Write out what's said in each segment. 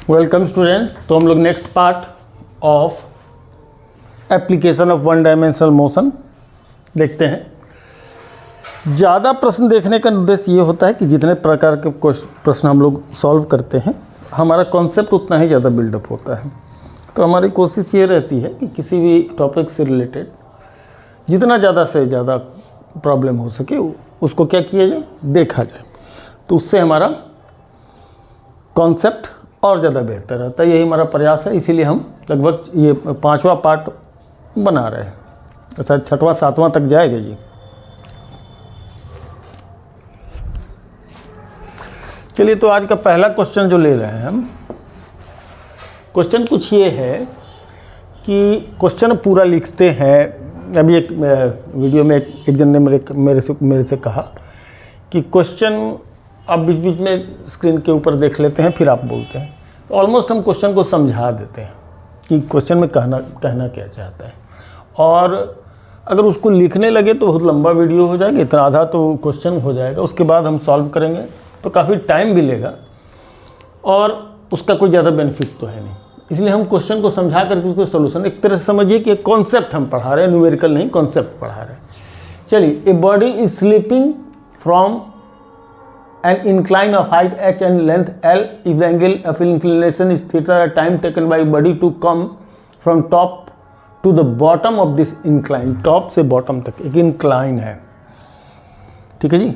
Welcome students. तो हम लोग next part of application of one dimensional motion देखते हैं। ज़्यादा प्रश्न देखने का उद्देश्य ये होता है कि जितने प्रकार के प्रश्न हम लोग सॉल्व करते हैं हमारा कॉन्सेप्ट उतना ही ज़्यादा बिल्डअप होता है। तो हमारी कोशिश ये रहती है कि किसी भी टॉपिक से रिलेटेड जितना ज़्यादा से ज़्यादा प्रॉब्लम हो सके उसको क्या किया जाए, देखा जाए, तो उससे हमारा कॉन्सेप्ट और ज़्यादा बेहतर रहता है। यही हमारा प्रयास है, इसीलिए हम लगभग ये 5वां पार्ट बना रहे हैं। शायद 6वां 7वां तक जाएगा ये। चलिए, तो आज का पहला क्वेश्चन जो ले रहे हैं हम, क्वेश्चन कुछ ये है कि क्वेश्चन पूरा लिखते हैं। अभी एक वीडियो में एक जन ने मेरे से कहा कि क्वेश्चन आप बीच बीच में स्क्रीन के ऊपर देख लेते हैं फिर आप बोलते हैं। तो ऑलमोस्ट हम क्वेश्चन को समझा देते हैं कि क्वेश्चन में कहना क्या चाहता है, और अगर उसको लिखने लगे तो बहुत लंबा वीडियो हो जाएगा, इतना आधा तो क्वेश्चन हो जाएगा। उसके बाद हम सॉल्व करेंगे तो काफ़ी टाइम भी लेगा और उसका कोई ज़्यादा बेनिफिट तो है नहीं। इसलिए हम क्वेश्चन को समझा करके उसको सोल्यूशन, एक तरह से समझिए कि एक कॉन्सेप्ट हम पढ़ा रहे हैं, न्यूमेरिकल नहीं, कॉन्सेप्ट पढ़ा रहे हैं। चलिए, a body is slipping from an incline of height h and length l if the angle of inclination is theta, the time taken by body to come from top to the bottom of this incline, top से bottom तक एक incline है, ठीक है जी।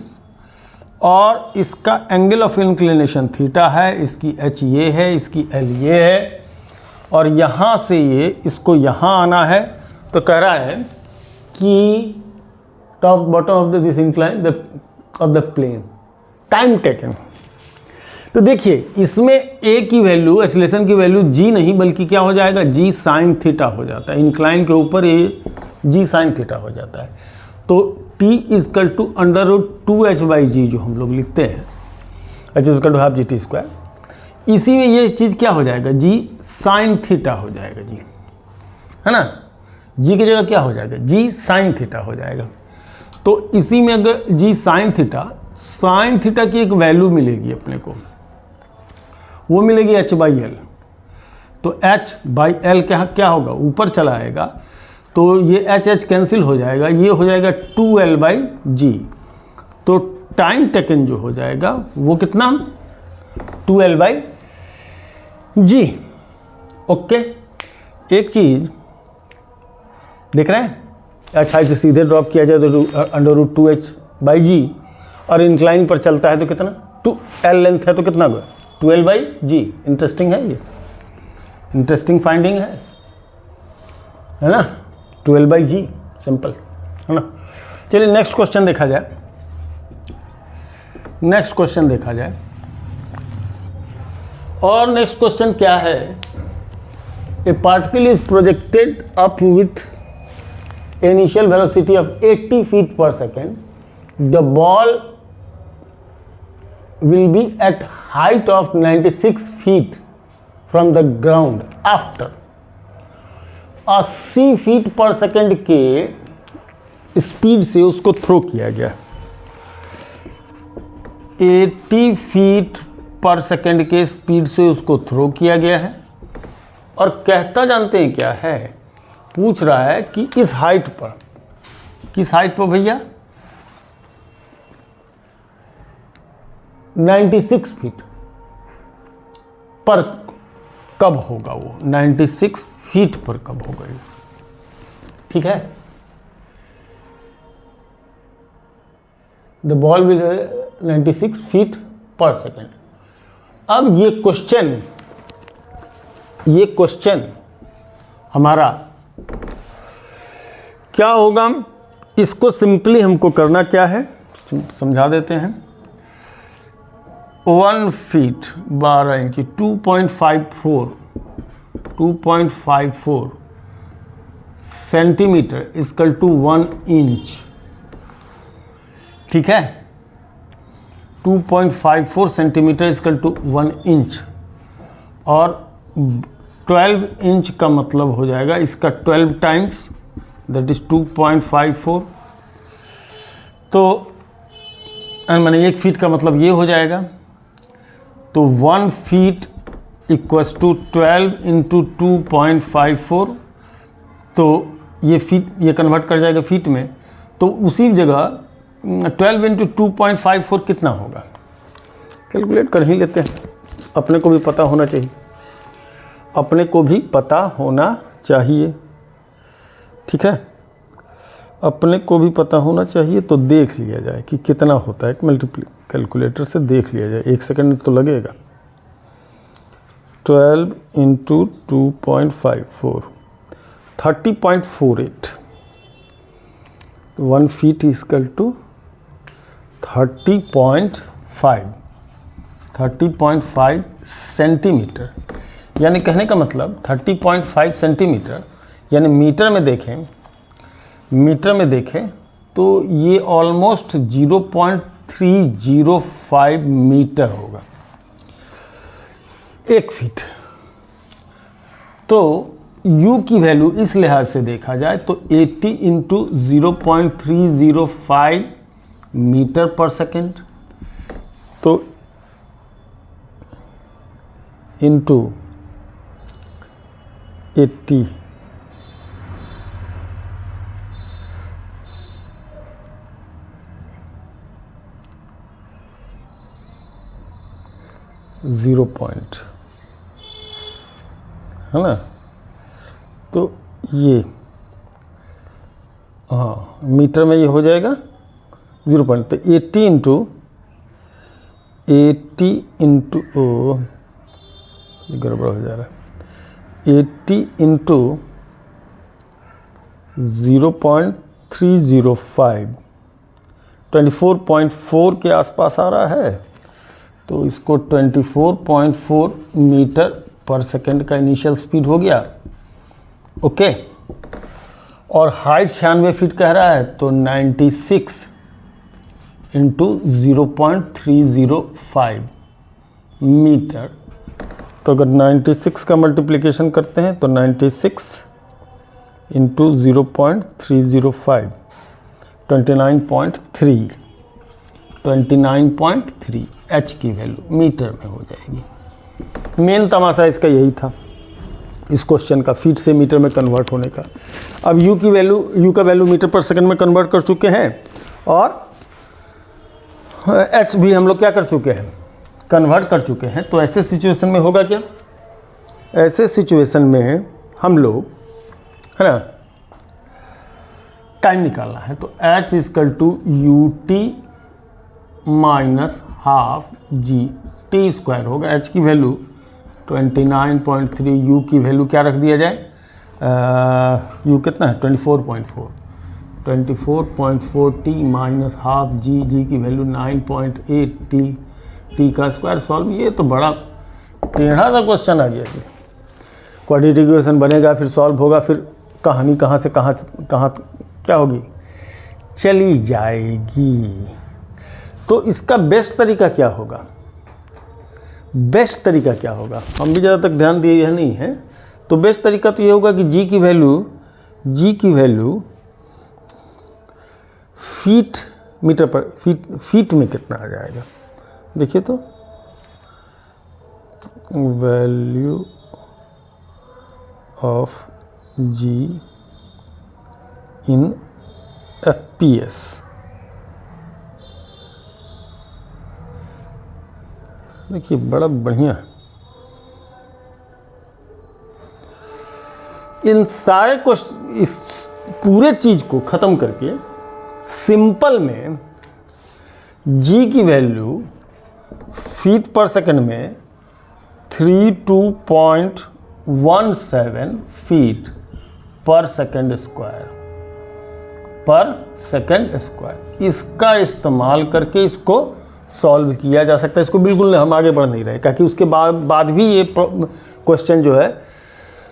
और इसका angle of inclination theta है, इसकी h ये है, इसकी l ये है, और यहाँ से ये इसको यहाँ आना है। तो कह रहा है कि top bottom of this incline of the plane, time taken. तो देखिए, इसमें ए की वैल्यू, एक्सीलरेशन की वैल्यू जी नहीं बल्कि क्या हो जाएगा, जी साइन थीटा हो जाता है। इंक्लाइन के ऊपर ये जी साइन थीटा हो जाता है। तो टी इजकल टू √2h/g जो हम लोग लिखते हैं, h equal to half G T square, इसी में ये चीज़ क्या हो जाएगा, जी साइन थीटा हो जाएगा, जी है ना। जी की जगह क्या हो जाएगा, जी साइन थीटा हो जाएगा। तो इसी में अगर जी साइन थीटा की एक वैल्यू मिलेगी अपने को, वो मिलेगी h/l। तो h/l क्या होगा, ऊपर चला आएगा, तो ये h कैंसिल हो जाएगा, ये हो जाएगा 2l/g। तो टाइम टेकन जो हो जाएगा वो कितना, 2l/g। ओके, एक चीज़ देख रहे हैं, अच्छा इसे सीधे ड्रॉप किया जाए तो √2h/g, और इंक्लाइन पर चलता है तो कितना, 2l लेंथ है तो कितना होगा, 2l/g। इंटरेस्टिंग है, ये इंटरेस्टिंग फाइंडिंग है ना, 2l/g, सिंपल है ना। चलिए नेक्स्ट क्वेश्चन देखा जाए। और नेक्स्ट क्वेश्चन क्या है, ए particle is projected up with initial velocity of 80 feet per second. The ball will be at height of 96 feet from the ground after 80 feet per second के speed से उसको throw किया गया। 80 feet per second के speed से उसको throw किया गया है, और कहता जानते हैं क्या है, पूछ रहा है कि इस हाइट पर, किस हाइट पर भैया, 96 फीट पर कब होगा वो, 96 फीट पर कब होगा ये, ठीक है। द बॉल विल 96 फीट पर सेकेंड। अब ये क्वेश्चन हमारा क्या होगा, इसको सिंपली हमको करना क्या है, समझा देते हैं। 1 feet 12 inch 2.54 centimetre equal to 1 inch, ठीक है। 2.54 सेंटीमीटर इक्वल टू 1 इंच, और 12 इंच का मतलब हो जाएगा इसका 12 टाइम्स, दैट इज 2.54। तो मैंने 1 फीट का मतलब ये हो जाएगा। तो 1 फीट इक्वस टू 12 इंटू 2.54, तो ये फीट, ये कन्वर्ट कर जाएगा फीट में, तो उसी जगह 12 इंटू 2.54 कितना होगा, कैलकुलेट कर ही लेते हैं। अपने को भी पता होना चाहिए, अपने को भी पता होना चाहिए, ठीक है, अपने को भी पता होना चाहिए। तो देख लिया जाए कि कितना होता है, कैलकुलेटर से देख लिया जाए, 1 सेकंड तो लगेगा। 12 into 2.54 30.48, 1 feet equal to 30.5 centimetre, यानी कहने का मतलब 30.5 सेंटीमीटर, यानी मीटर में देखें तो ये ऑलमोस्ट 0.305 मीटर होगा 1 फीट। तो u की वैल्यू इस लिहाज से देखा जाए तो 80 इंटू 0.305 मीटर पर सेकेंड, तो इंटू 80 0 पॉइंट, है ना, तो ये हाँ मीटर में ये हो जाएगा 0 पॉइंट, तो 80 इंटू ओ ये गड़बड़ हो जा रहा है, 80 इंटू 0.305 24.4 के आसपास आ रहा है। तो इसको 24.4 मीटर पर सेकेंड का इनिशियल स्पीड हो गया, ओके। और हाइट 96 फीट कह रहा है, तो 96 इंटू 0.305 मीटर। तो अगर 96 का मल्टीप्लिकेशन करते हैं तो 96 इंटू 0.305 29.3 एच की वैल्यू मीटर में हो जाएगी। मेन तमाशा इसका यही था, इस क्वेश्चन का, फीट से मीटर में कन्वर्ट होने का। अब यू का वैल्यू मीटर पर सेकंड में कन्वर्ट कर चुके हैं, और एच भी हम लोग क्या कर चुके हैं, कन्वर्ट कर चुके हैं। तो ऐसे सिचुएशन में होगा क्या, ऐसे सिचुएशन में हम लोग, है ना, टाइम निकालना है। तो h equal to U T minus half G T square होगा। h की वैल्यू 29.3, u की वैल्यू क्या रख दिया जाए, u कितना है 24.4 टी माइनस हाफ जी की वैल्यू 9.8 टी का स्क्वायर सॉल्व। ये तो बड़ा टेढ़ा सा क्वेश्चन आ गया। क्वाड्रेटिक इक्वेशन बनेगा, फिर सॉल्व होगा, फिर कहानी कहाँ से कहाँ क्या होगी, चली जाएगी। तो इसका बेस्ट तरीका क्या होगा, बेस्ट तरीका क्या होगा, हम भी ज़्यादा तक ध्यान दिए नहीं है। तो बेस्ट तरीका तो ये होगा कि जी की वैल्यू फीट मीटर पर फीट में कितना आ जाएगा, देखिए तो value of G in FPS। देखिए बड़ा बढ़िया। इन सारे क्वेश्चन, इस पूरे चीज को खत्म करके सिंपल में जी की वैल्यू फीट पर सेकंड में 32.17 फीट पर सेकंड स्क्वायर, इसका इस्तेमाल करके इसको सॉल्व किया जा सकता है। इसको बिल्कुल हम आगे बढ़ नहीं रहे, क्योंकि उसके बाद भी ये क्वेश्चन जो है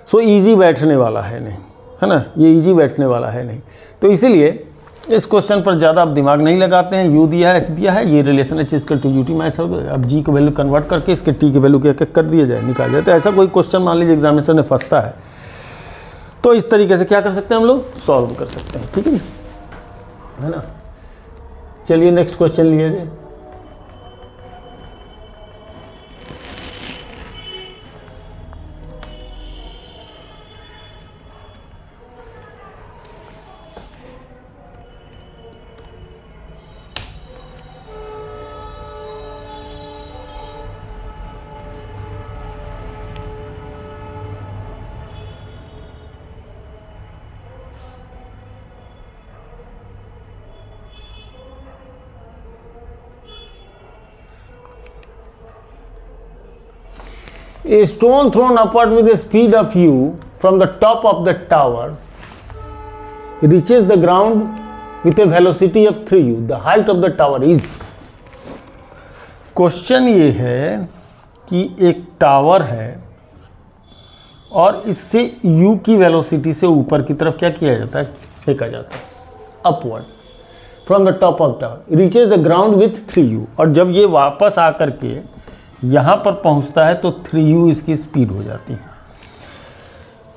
सो इजी बैठने वाला है नहीं, है ना, ये इजी बैठने वाला है नहीं। तो इसीलिए इस क्वेश्चन पर ज़्यादा आप दिमाग नहीं लगाते हैं। यू दिया है, एच दिया है, ये relation H equal to U T minus, अब जी की वैल्यू कन्वर्ट करके इसके टी की वैल्यू क्या कर दिया जाए, निकाल जाए। तो ऐसा कोई क्वेश्चन मान लीजिए एग्जामिनेशन में फंसता है, तो इस तरीके से क्या कर सकते हैं हम लोग, सॉल्व कर सकते हैं, ठीक है ना। चलिए नेक्स्ट क्वेश्चन लीजिए। A stone thrown upward with a speed of u from the top of the tower reaches the ground with a velocity of 3u. The height of the tower is. Question ये है कि एक tower है और इससे u की velocity से ऊपर की तरफ क्या किया जाता है, फेंका जाता है upward from the top of tower, reaches the ground with 3u. और जब ये वापस आकर के यहाँ पर पहुँचता है तो 3u इसकी स्पीड हो जाती है.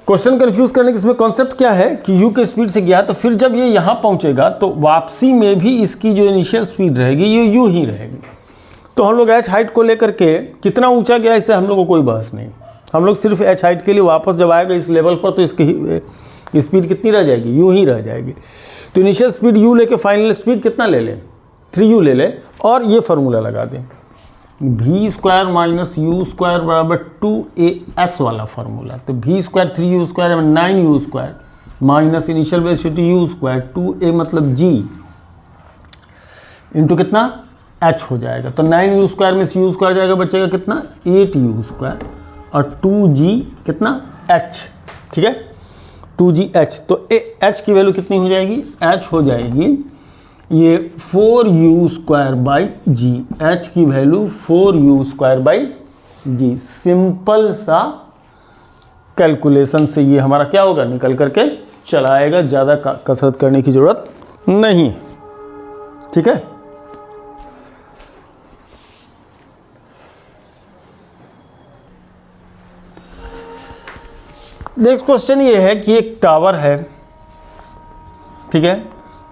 क्वेश्चन कंफ्यूज करने के इसमें कॉन्सेप्ट क्या है कि u के स्पीड से गया तो फिर जब ये यहाँ पहुँचेगा तो वापसी में भी इसकी जो इनिशियल स्पीड रहेगी ये u ही रहेगी. तो हम लोग h हाइट को लेकर के कितना ऊंचा गया इससे हम लोग को कोई बहस नहीं. हम लोग सिर्फ h हाइट के लिए वापस जब आएगा इस लेवल पर तो इसकी स्पीड कितनी रह जाएगी, u ही रह जाएगी. तो इनिशियल स्पीड u लेके फाइनल स्पीड कितना ले लें, 3u ले लें और ये फार्मूला लगा दें, v square minus u square बराबर 2as वाला फार्मूला. तो v square 3u square 9u square minus initial velocity u square 2a मतलब g इंटू कितना h हो जाएगा. तो 9u स्क्वायर में u स्क्वायर जाएगा, बचेगा कितना 8u स्क्वायर और 2g कितना h. ठीक है 2gh. तो h की वैल्यू कितनी हो जाएगी, h हो जाएगी ये 4u square by g. h की value 4u square by g. Simple सा कैलकुलेशन से ये हमारा क्या होगा, निकल करके चला आएगा. ज़्यादा कसरत करने की ज़रूरत नहीं. ठीक है. नेक्स्ट क्वेश्चन ये है कि एक टावर है, ठीक है,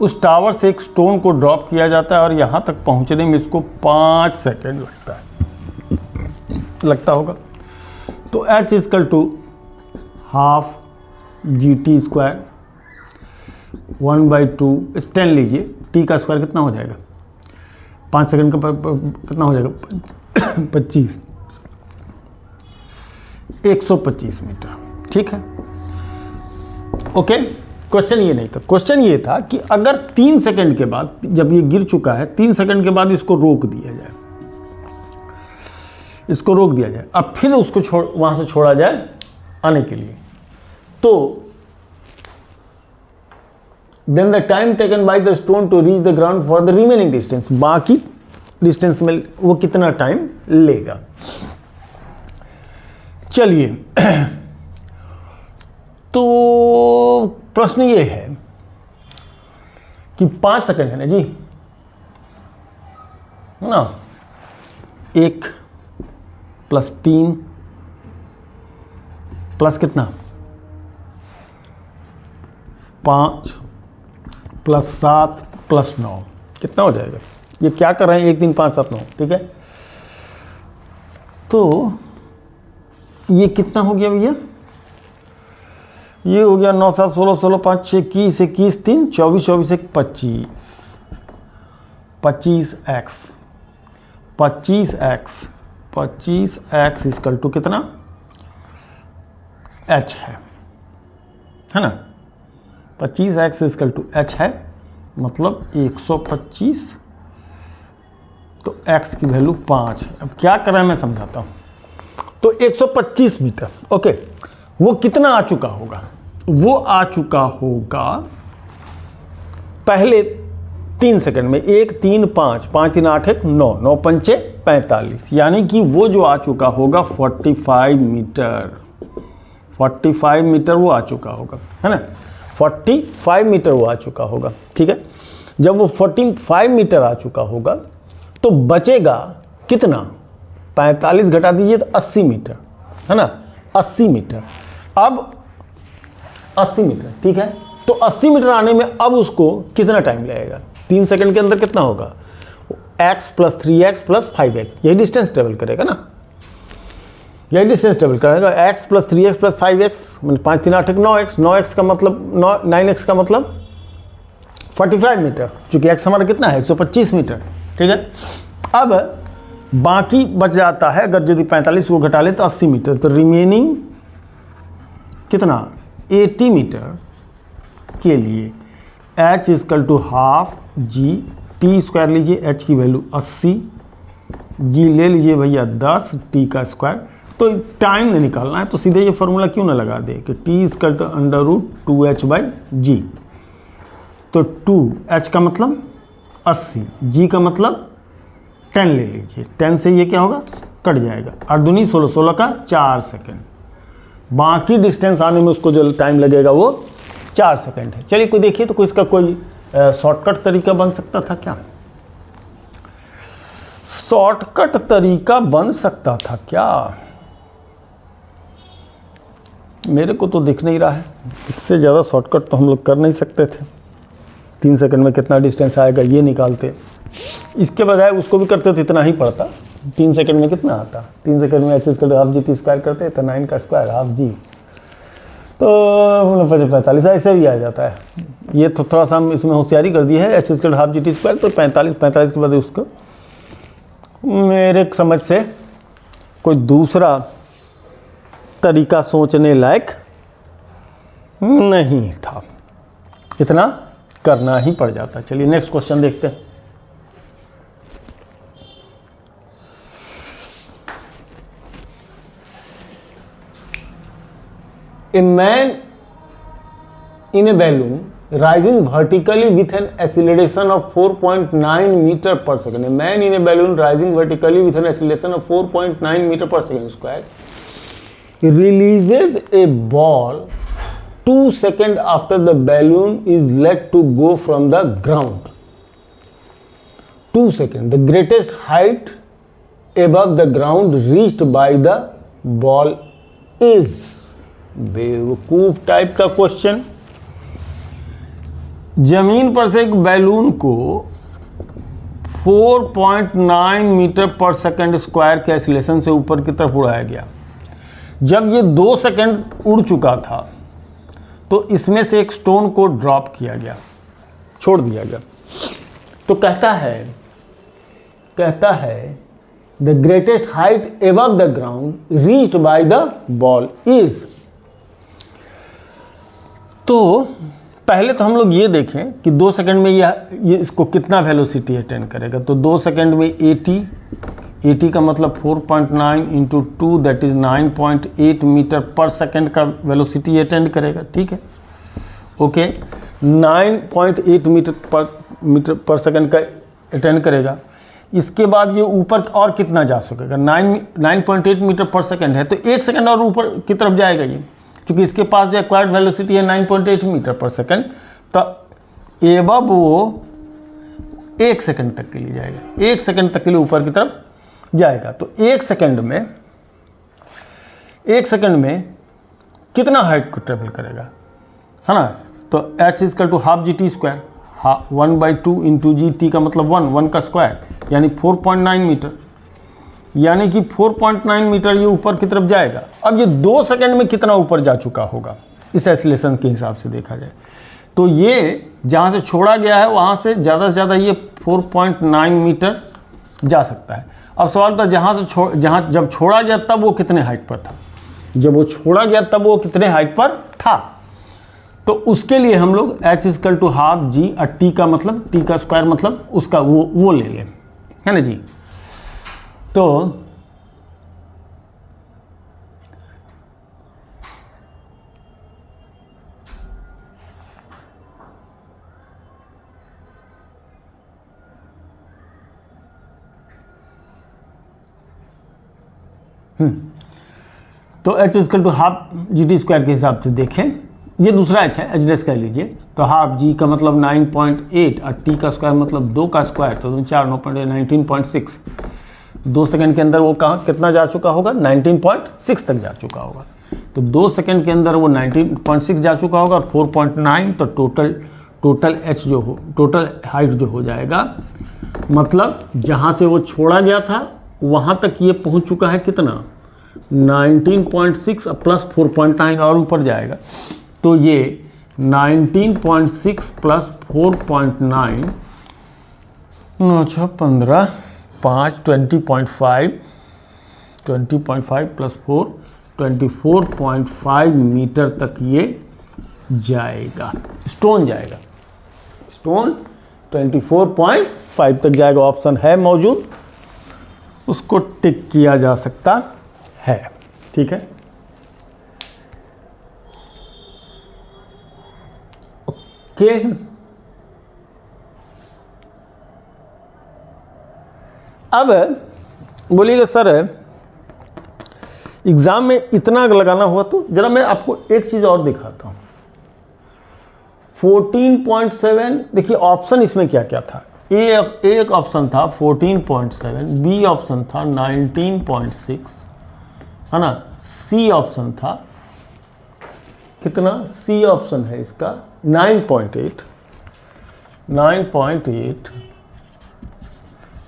उस टावर से एक स्टोन को ड्रॉप किया जाता है और यहाँ तक पहुँचने में इसको 5 सेकेंड लगता होगा. तो h equal to half gt square 1/2 10 लीजिए, t का स्क्वायर कितना हो जाएगा, 5 सेकेंड का कितना हो जाएगा 25, 125 मीटर. ठीक है. ओके. क्वेश्चन ये नहीं था, क्वेश्चन ये था कि अगर 3 सेकंड के बाद, जब ये गिर चुका है 3 सेकंड के बाद इसको रोक दिया जाए, इसको रोक दिया जाए, अब फिर उसको वहां से छोड़ा जाए आने के लिए, तो then the time taken by the stone to reach the ground for the remaining distance, बाकी डिस्टेंस में वो कितना टाइम लेगा. चलिए तो प्रश्न ये है कि 5 सेकंड है ना जी, है ना, 1 + 3 प्लस कितना 5 + 7 + 9 कितना हो जाएगा. ये क्या कर रहे हैं 1 3 5 7 9. ठीक है. तो ये कितना हो गया भैया, ये हो गया 9 7 16 16 5 6 21 21 3 24 24 1 25 25x 25x 25x equal to कितना h है ना. 25x इक्वल टू h है, मतलब 125. तो x की वैल्यू 5 है. अब क्या कर रहा है मैं समझाता हूँ. तो 125 मीटर. ओके. वो कितना आ चुका होगा, वो आ चुका होगा पहले 3 सेकंड में 1 3 5 5 3 8 1 9 9 5 45, यानी कि वो जो आ चुका होगा 45 मीटर. 45 मीटर वो आ चुका होगा, है ना. 45 मीटर वो आ चुका होगा. ठीक है. जब वो 45 मीटर आ चुका होगा तो बचेगा कितना, 45 घटा दीजिए तो 80 मीटर, है ना. 80 मीटर. अब 80 मीटर. ठीक है. तो 80 मीटर आने में अब उसको कितना टाइम लगेगा, 3 सेकंड के अंदर कितना होगा, x + 3x + 5x, यही डिस्टेंस ट्रेवल करेगा ना, यही डिस्टेंस ट्रेवल करेगा. x + 3x + 5x मतलब 5 3 8 1 9x, 9x का मतलब 9x का मतलब 45 मीटर, चूँकि x हमारा कितना है 125 मीटर. ठीक है. अब बाकी बच जाता है, अगर यदि 45 को घटा ले तो 80 मीटर. तो रिमेनिंग कितना 80 मीटर के लिए h equal to half g, t square लीजिए, h की वैल्यू 80, g ले लीजिए भैया 10, t का स्क्वायर. तो टाइम नहीं निकालना है तो सीधे ये फॉर्मूला क्यों ना लगा दे कि टी इक्वल टू √2h/g। तो 2h का मतलब 80, g का मतलब 10 ले लीजिए, 10 से ये क्या होगा, कट जाएगा, 8 दूनी 16, 16 का 4 सेकेंड। बाकी डिस्टेंस आने में उसको जो टाइम लगेगा वो 4 सेकेंड है। चलिए कोई देखिए तो कोई इसका कोई शॉर्टकट तरीका बन सकता था क्या? शॉर्टकट तरीका बन सकता था क्या? मेरे को तो दिख नहीं रहा है। इससे ज़्यादा शॉर्टकट तो हम लोग कर नहीं सकते थे। 3 सेकंड में कितना डिस्टेंस आएगा ये निकालते, इसके बजाय उसको भी करते तो इतना ही पड़ता। 3 सेकंड में कितना आता, 3 सेकंड में h²/g² करते तो 9 का स्क्वायर हाफ जी, तो 45 ऐसे भी आ जाता है। ये तो थोड़ा सा हम इसमें होशियारी कर दी है, h²/g² तो 45 के बाद उसको मेरे समझ से कोई दूसरा तरीका सोचने लायक नहीं था, इतना करना ही पड़ जाता। चलिए नेक्स्ट क्वेश्चन देखते हैं। A man in a balloon rising vertically with an acceleration of 4.9 meter per second. A man in a balloon rising vertically with an acceleration of 4.9 meter per second square releases a ball 2 seconds after the balloon is let to go from the ground. 2 seconds. The greatest height above the ground reached by the ball is. बेवकूफ type का question. जमीन पर से एक balloon को 4.9 metre पर second square के acceleration से ऊपर की तरफ उड़ाया गया। जब ये 2 सेकंड उड़ चुका था तो इसमें से एक स्टोन को ड्रॉप किया गया, छोड़ दिया गया। तो कहता है the greatest height above the ground reached by the ball is. तो पहले तो हम लोग ये देखें कि 2 सेकंड में ये इसको कितना वेलोसिटी अटेंड करेगा। तो 2 सेकंड में 80 का मतलब 4.9 इंटू 2 दैट इज 9.8 मीटर पर सेकंड का वेलोसिटी अटेंड करेगा। ठीक है, ओके, 9.8 मीटर पर सेकंड का अटेंड करेगा। इसके बाद ये ऊपर और कितना जा सकेगा, 9.8 मीटर पर सेकंड है तो 1 सेकंड और ऊपर की तरफ जाएगा ये, क्योंकि इसके पास जो एक्वायर्ड वेलोसिटी है 9.8 मीटर पर सेकंड, तो एबव वो 1 सेकंड तक के लिए जाएगा, 1 सेकंड तक के लिए ऊपर की तरफ जाएगा। तो 1 सेकंड में कितना हाइट को ट्रेवल करेगा, है ना? तो h = half G T square, 1/2 into G T का मतलब 1 का स्क्वायर यानी 4.9 मीटर, यानी कि 4.9 मीटर ये ऊपर की तरफ जाएगा। अब ये 2 सेकंड में कितना ऊपर जा चुका होगा इस एक्सीलरेशन के हिसाब से देखा जाए तो ये जहाँ से छोड़ा गया है वहाँ से ज़्यादा से ज़्यादा ये 4.9 मीटर जा सकता है। अब सवाल था जब छोड़ा गया तब वो कितने हाइट पर था, जब वो छोड़ा गया तब वो कितने हाइट पर था। तो उसके लिए हम लोग h = हाफ जी और टी का मतलब टी का स्क्वायर मतलब उसका वो ले लें, है ना जी। तो तो h = half G T square के हिसाब से देखें, ये दूसरा h है, एड्रेस कर लीजिए। तो हाफ जी का मतलब 9.8 और टी का स्क्वायर मतलब 2 का स्क्वायर, तो 4 9.8 19.6। 2 सेकंड के अंदर वो कहाँ कितना जा चुका होगा, 19.6 तक जा चुका होगा। तो 2 सेकंड के अंदर वो 19.6 जा चुका होगा और 4.9, तो टोटल h जो हो, टोटल हाइट जो हो जाएगा, मतलब जहाँ से वो छोड़ा गया था वहाँ तक ये पहुँच चुका है कितना, 19.6 प्लस 4.9 और ऊपर जाएगा। तो ये 19.6 प्लस 4.9 15 5 20.5 प्लस 4 24.5 मीटर तक ये जाएगा, स्टोन जाएगा, स्टोन 24.5 तक जाएगा। ऑप्शन है मौजूद, उसको टिक किया जा सकता है। ठीक है, ओके। अब बोलिएगा सर एग्जाम में इतना लगाना हुआ, तो जरा मैं आपको एक चीज और दिखाता हूं। 14.7 देखिए ऑप्शन इसमें क्या क्या था। एक ऑप्शन था 14.7, बी ऑप्शन था 19.6, है ना। सी ऑप्शन था कितना, सी ऑप्शन है इसका 9.8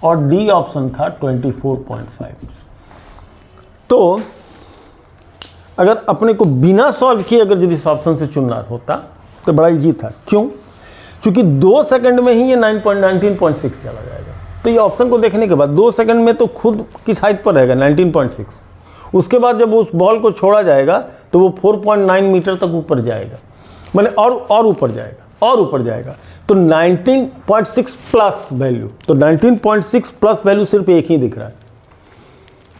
और डी ऑप्शन था 24.5। तो अगर अपने को बिना सॉल्व किए अगर यदि इस ऑप्शन से चुनना होता तो बड़ा इजी था। क्यों? क्योंकि 2 सेकंड में ही ये 19.6 चला जाएगा। तो ये ऑप्शन को देखने के बाद 2 सेकंड में तो खुद किस हाइट पर रहेगा 19.6। उसके बाद जब उस बॉल को छोड़ा जाएगा तो वो 4.9 मीटर तक ऊपर जाएगा, मैंने और ऊपर जाएगा और ऊपर जाएगा। तो 19.6 प्लस वैल्यू, तो 19.6 प्लस वैल्यू सिर्फ एक ही दिख रहा है।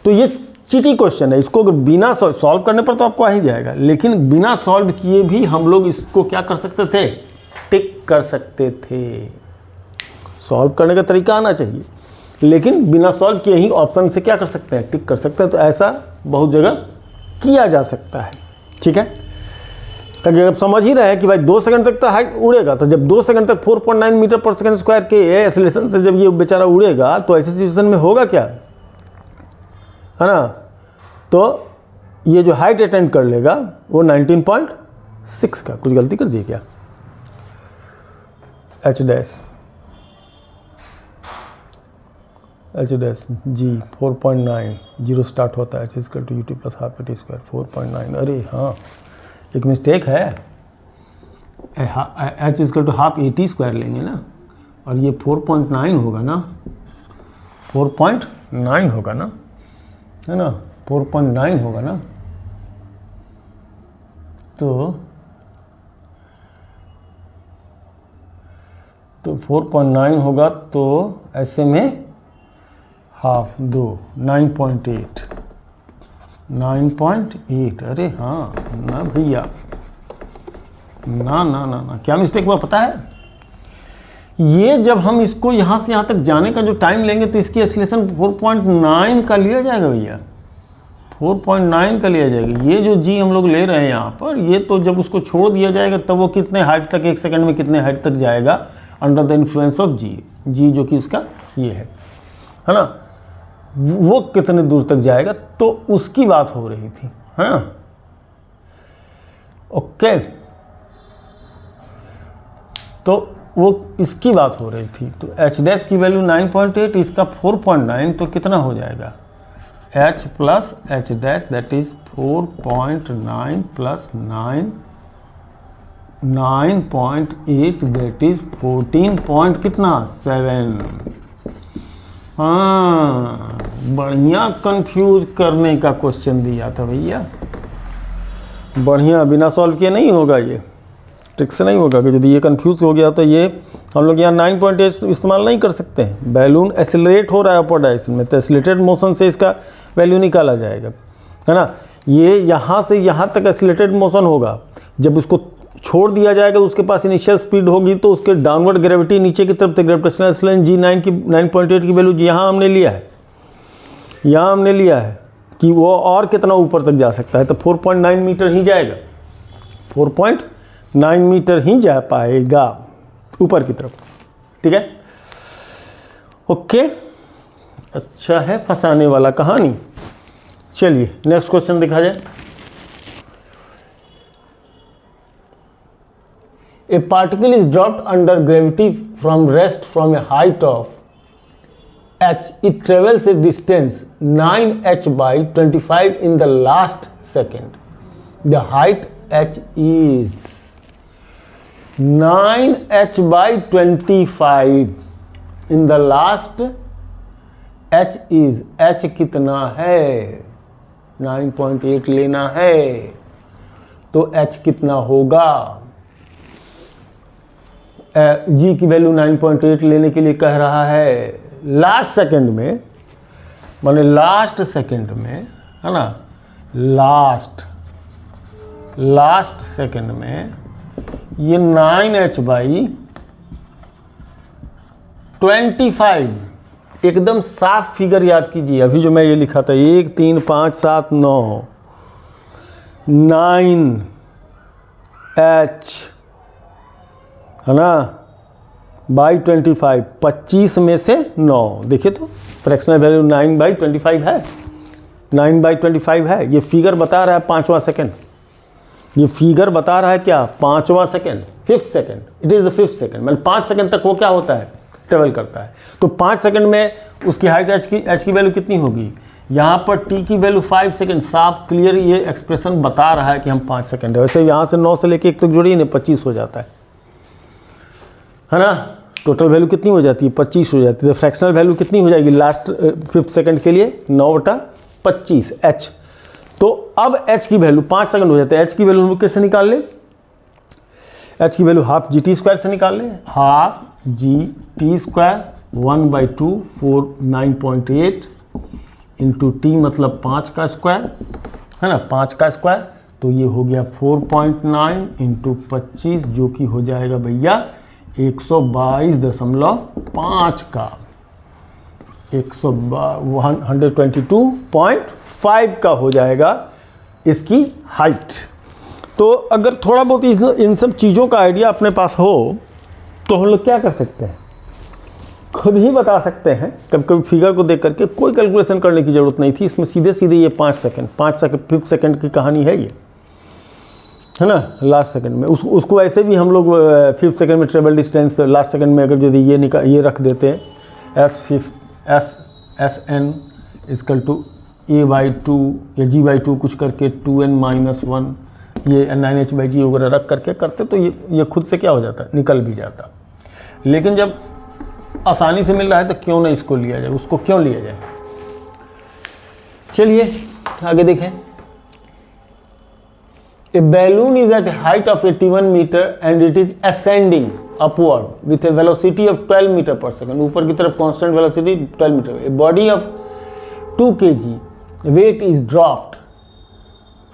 तो ये चीटी क्वेश्चन है, इसको अगर बिना सॉल्व करने पर तो आपको आ ही जाएगा, लेकिन बिना सॉल्व किए भी हम लोग इसको क्या कर सकते थे, टिक कर सकते थे। सॉल्व करने का तरीका आना चाहिए, लेकिन बिना सॉल्व किए ही ऑप्शन से क्या कर सकते हैं, टिक कर सकते हैं। तो ऐसा बहुत जगह किया जा सकता है, ठीक है। ताकि अगर समझ ही रहे हैं कि भाई 2 सेकंड तक तो हाइट उड़ेगा, तो जब 2 सेकंड तक 4.9 मीटर पर सेकंड स्क्वायर के एक्सेलरेशन से जब ये बेचारा उड़ेगा तो ऐसी सिचुएशन में होगा क्या, है ना। तो ये जो हाइट अटेंड कर लेगा वो 19.6 का, कुछ गलती कर दी क्या, h dash g 4.9, zero start होता है, h is to u t plus half a t square 4.9। अरे हाँ एक मिस्टेक है, h is to half a t square लेंगे ना, और ये 4.9 होगा ना, 4.9 होगा ना, है ना, 4.9 होगा ना। तो 4.9 होगा, तो ऐसे में हाफ 2 9.8। अरे हाँ ना भैया, ना ना ना ना, क्या मिस्टेक हुआ पता है, ये जब हम इसको यहाँ से यहाँ तक जाने का जो टाइम लेंगे तो इसकी एक्सीलरेशन 4.9 का लिया जाएगा भैया, 4.9 का लिया जाएगा। ये जो जी हम लोग ले रहे हैं यहाँ पर, ये तो जब उसको छोड़ दिया जाएगा तब वो कितने हाइट तक, 1 सेकंड में कितने हाइट तक जाएगा अंडर द इन्फ्लुएंस ऑफ जी जो कि उसका ये है ना, वो कितने दूर तक जाएगा, तो उसकी बात हो रही थी, हाँ ओके। तो वो इसकी बात हो रही थी। तो एच डैश की वैल्यू 9.8, इसका 4.9, तो कितना हो जाएगा, H plus H dash that is 4.9 plus 9.8 that is 14.7। हाँ बढ़िया कंफ्यूज करने का क्वेश्चन दिया था भैया, बढ़िया, बिना सॉल्व किए नहीं होगा, ये ट्रिक से नहीं होगा। कि यदि ये कंफ्यूज हो गया तो ये हम लोग यहाँ 9.8 इस्तेमाल नहीं कर सकते हैं। बैलून एक्सेलरेट हो रहा है अपर डायरेक्शन में, तो एक्सेलरेटेड मोशन से इसका वैल्यू निकाला जाएगा, है ना। ये यहाँ से यहाँ तक एक्सेलरेटेड मोशन होगा, जब उसको छोड़ दिया जाएगा तो उसके पास इनिशियल स्पीड होगी, तो उसके डाउनवर्ड ग्रेविटी नीचे की तरफ, ग्रेविटेशनल एक्सीलरेशन जी 9.8 की वैल्यू यहाँ हमने लिया है, यहाँ हमने लिया है कि वो और कितना ऊपर तक जा सकता है, तो 4.9 मीटर ही जाएगा, 4.9 मीटर ही जा पाएगा ऊपर की तरफ, ठीक है ओके। अच्छा है फंसाने वाला कहानी। चलिए नेक्स्ट क्वेश्चन देखा जाए। A particle is dropped under gravity from rest from a height of h. It travels a distance 9h by 25 in the last second. The height h is 9h by 25 in the last h is, h कितना है, 9.8 लेना है, तो h कितना होगा, जी की value 9.8 लेने के लिए कह रहा है। लास्ट सेकंड में, माने लास्ट सेकंड में, है ना, लास्ट सेकंड में ये 9h/25, एकदम साफ फिगर याद कीजिए। अभी जो मैं ये लिखा था 1 3 5 7 9, 9h है ना बाई 25, 25 में से 9, देखिए तो फ्रैक्शनल वैल्यू 9/25 है, 9/25 है। ये फिगर बता रहा है 5वां सेकंड, ये फिगर बता रहा है क्या, 5वां second, 5th second, it is the 5th second, मतलब 5 सेकंड तक वो क्या होता है, ट्रेवल करता है। तो 5 सेकंड में उसकी हाइट एच की वैल्यू कितनी होगी, यहाँ पर टी की वैल्यू 5 सेकंड, साफ क्लियर ये एक्सप्रेशन बता रहा है कि हम 5 सेकंड है। वैसे यहाँ से 9 से लेके 1 तक जोड़िए ना, 25 हो जाता है ना। टोटल वैल्यू कितनी हो जाती है, 25 हो जाती है। तो फ्रैक्शनल वैल्यू कितनी हो जाएगी लास्ट 5th सेकंड के लिए, 9/25 एच। तो अब एच की वैल्यू 5 सेकंड हो जाते हैं। एच की वैल्यू हम कैसे निकाल लें, एच की वैल्यू हाफ GT² से निकाल लें। हाफ GT² 1/2 9.8 इंटू टी मतलब 5 का स्क्वायर है ना, 5 का स्क्वायर, तो ये हो गया 4.9 इंटू 25 जो कि हो जाएगा भैया 122.5 का 122.5 का हो जाएगा इसकी हाइट। तो अगर थोड़ा बहुत इन सब चीज़ों का आइडिया अपने पास हो तो हम लोग क्या कर सकते हैं, खुद ही बता सकते हैं। कभी कभी फिगर को देख करके कोई कैलकुलेशन करने की ज़रूरत नहीं थी, इसमें सीधे सीधे ये 5 सेकंड 5 सेकंड की कहानी है ये, है ना। लास्ट सेकंड में उसको ऐसे भी हम लोग 5th सेकंड में ट्रेवल डिस्टेंस लास्ट सेकंड में अगर यदि ये रख देते हैं SN = A/2 या G/2 कुछ करके 2n-1 ये 9h/g वगैरह रख करके करते तो ये खुद से क्या हो जाता, निकल भी जाता। लेकिन जब आसानी से मिल रहा है तो क्यों ना इसको लिया जाए, उसको क्यों लिया जाए। चलिए आगे देखें। A balloon is at a height of 81 meter and it is ascending upward with a velocity of 12 meter per second. ऊपर की तरफ constant velocity 12 meter. A body of 2 kg weight is dropped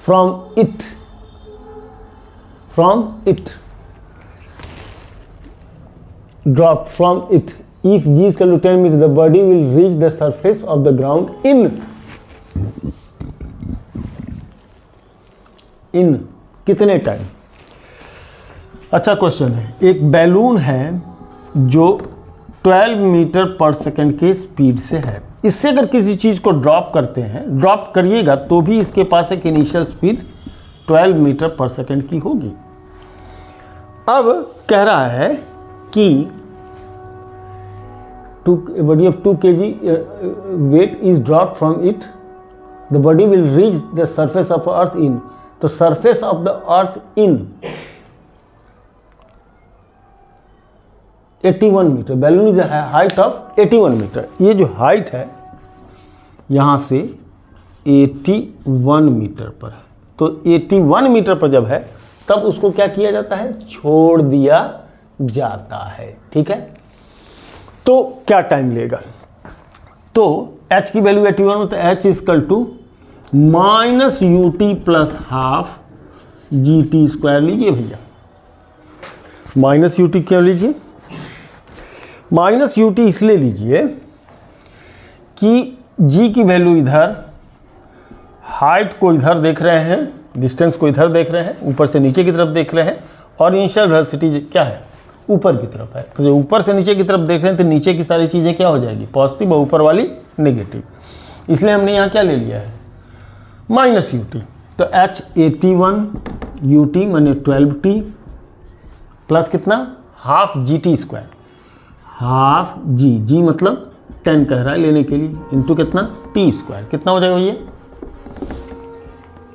from it. Dropped from it. If g is equal to 10 meter, the body will reach the surface of the ground in कितने time. अच्छा question है, एक balloon है जो 12 metre पर second के speed से है। इससे अगर किसी चीज़ को ड्रॉप करते हैं, ड्रॉप करिएगा तो भी इसके पास एक इनिशियल स्पीड 12 मीटर पर सेकंड की होगी। अब कह रहा है कि body of 2 kg weight is dropped from it, the body will reach the surface of earth in, the surface of the earth in 81 metre. Balloon is height of 81 metre. ये जो हाइट है यहाँ से 81 मीटर पर है, तो 81 metre पर जब है तब उसको क्या किया जाता है, छोड़ दिया जाता है। ठीक है, तो क्या टाइम लेगा, तो h की वैल्यू 81 हो तो h = -ut + ½ GT² लीजिए भैया। -ut क्यों लीजिए, -ut इसलिए लीजिए कि g की वैल्यू इधर, हाइट को इधर देख रहे हैं, डिस्टेंस को इधर देख रहे हैं, ऊपर से नीचे की तरफ देख रहे हैं, और इनिशियल वेलोसिटी क्या है, ऊपर की तरफ है। तो जो ऊपर से नीचे की तरफ देख रहे हैं तो नीचे की सारी चीज़ें क्या हो जाएगी, पॉजिटिव, और ऊपर वाली नेगेटिव। इसलिए हमने यहाँ क्या ले लिया है, -ut। तो h 81 ut माने 12t प्लस कितना, ½ GT², ½ g मतलब 10 कह रहा है लेने के लिए, इंटू कितना t², कितना हो जाएगा ये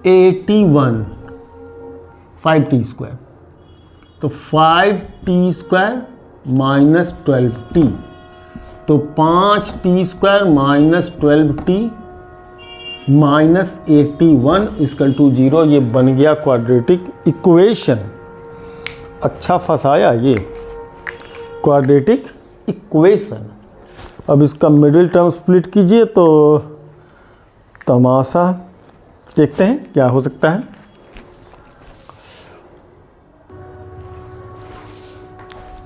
81 5t², तो 5t² - 12t, तो 5t² - 12t -81 = 0। ये बन गया क्वाड्रेटिक इक्वेशन। अच्छा फंसाया ये क्वाड्रेटिक इक्वेशन। अब इसका मिडिल टर्म स्प्लिट कीजिए तो तमाशा देखते हैं क्या हो सकता है।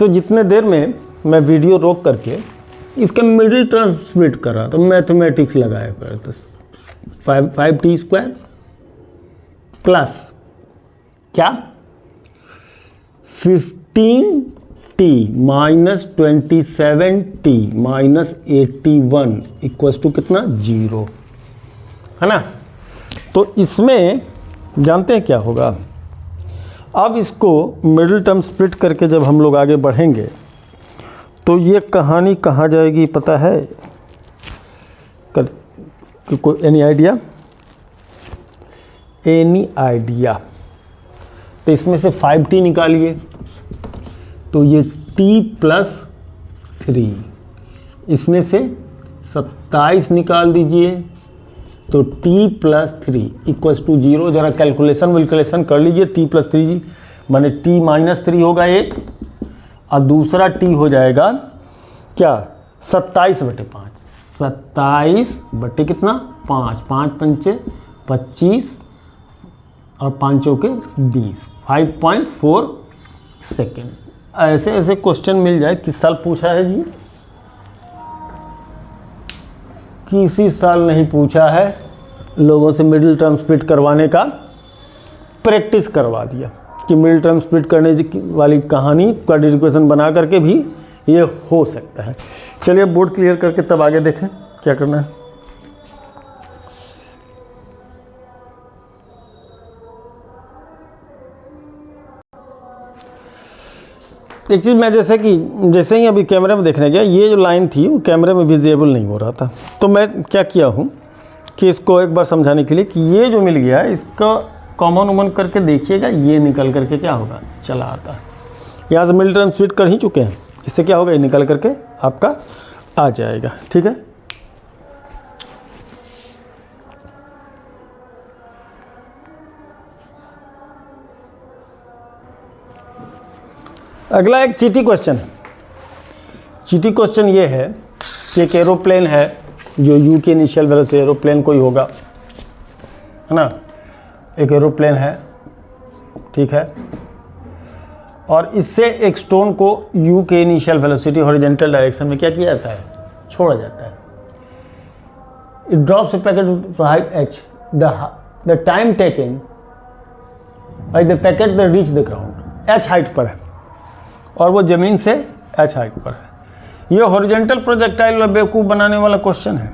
तो जितने देर में मैं वीडियो रोक करके इसका मिडिल टर्म स्प्लिट कर रहा था, मैथमेटिक्स लगाया कर, तो 5t² प्लस क्या 15t minus 27t minus 81 equals to कितना 0 है ना। तो इसमें जानते हैं क्या होगा। अब इसको मिडिल टर्म स्प्लिट करके जब हम लोग आगे बढ़ेंगे तो ये कहानी कहाँ जाएगी पता है? कोई एनी आइडिया? Any idea? तो इसमें से 5t निकालिए तो ये t प्लस 3, इसमें से 27 निकाल दीजिए तो t प्लस 3 इक्वल्स टू 0। जरा कैलकुलेशन कर लीजिए। t प्लस 3 माने t माइनस 3 होगा एक, और दूसरा t हो जाएगा क्या 27/5, 27 बटे कितना 5, 5 पंचे 25 और 5 चौके 20, 5.4 सेकेंड। ऐसे ऐसे क्वेश्चन मिल जाए। किस साल पूछा है जी? किसी साल नहीं पूछा है। लोगों से मिडिल टर्म स्प्लिट करवाने का प्रैक्टिस करवा दिया कि मिडिल टर्म स्प्लिट करने वाली कहानी क्वाड्रेटिक इक्वेशन बना करके भी ये हो सकता है। चलिए बोर्ड क्लियर करके तब आगे देखें क्या करना है। एक चीज़ मैं जैसे ही अभी कैमरे में देखने गया, ये जो लाइन थी वो कैमरे में विजिबल नहीं हो रहा था, तो मैं क्या किया हूँ कि इसको एक बार समझाने के लिए कि ये जो मिल गया इसका कॉमन उमन करके देखिएगा, ये निकल करके क्या होगा चला आता है। यहाँ से मिडिल टर्म स्प्लिट कर ही चुके हैं, इससे क्या होगा ये निकल करके आपका आ जाएगा। ठीक है, अगला एक चीटी क्वेश्चन है। चीटी क्वेश्चन ये है कि एक एरोप्लेन है जो यू के इनिशियल वेलोसिटी, एरोप्लेन कोई होगा है ना, एक एरोप्लेन है ठीक है, और इससे एक स्टोन को यू के इनिशियल वेलोसिटी हॉरिजॉन्टल डायरेक्शन में क्या किया जाता है, छोड़ा जाता है। It drops A packet with height h, the time taken by the packet the reach the ground, h height पर है और वो ज़मीन से h हाइट पर है। ये हॉरिजॉन्टल प्रोजेक्टाइल बेवकूफ़ बनाने वाला क्वेश्चन है।